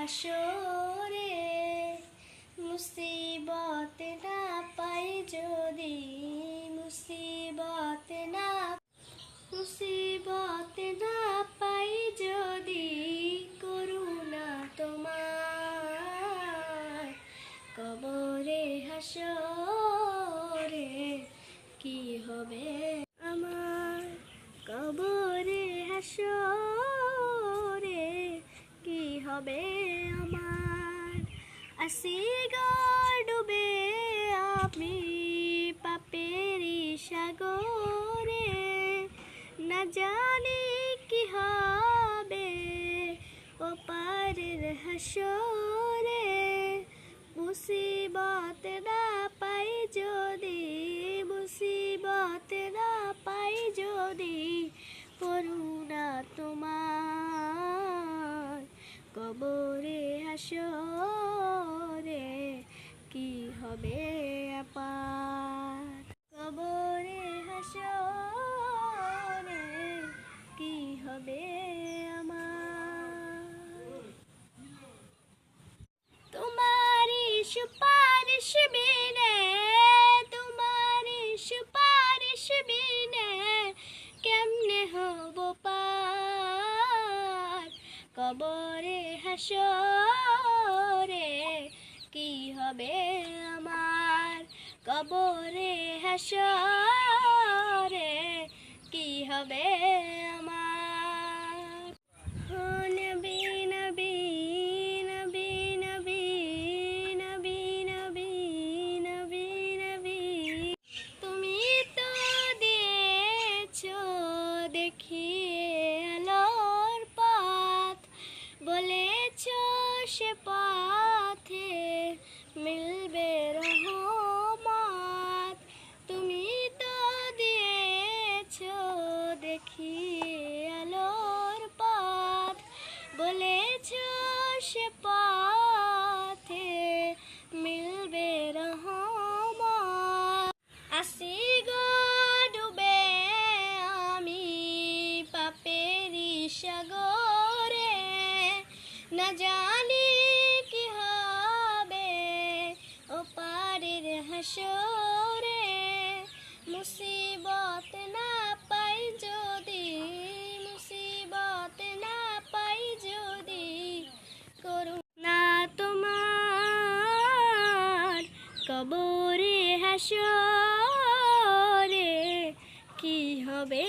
হাসরে মুসিবত না পাই যদি মুসিবত না পাই যদি করুণা তোমার কবরে হাসরে কি হবে আমার কবরে হাসরে কি হবে আমার আসি গো ডুবে আমি পাপেরি সাগরে না জানি কি হবে ওপারের হাসরে মুসিবত না পাই যদি মুসিবত না পাই যদি করুণা তোমার কবরে হাসরে কি হবে আপার কবরে হাসরে কি হবে আমার তোমারি সুপারিশ বিনে তোমারি সুপারিশ বিনে কেমনে হব পার কবরে হাসরে কি হবে আমার কবরে হাসরে কি হবে আমার নবী নবী নবী নবী নবী নবী নবী নবী তুমি তো দিয়েছো দেখিয়ে আলোর পথ বলেছো সে পথে মিলবে রহমত তুমি তো দিয়েছো দেখিয়ে আলোর পথ বলেছো সে পথে মিলবে রহমত আসি গো ডুবে আমি পাপেরি সাগরে না জানি কি হবে ওপারের হাসরে মুসিবত না পাই যদি মুসিবত না পাই যদি করুণা তোমার কবরে হাসরে কি হবে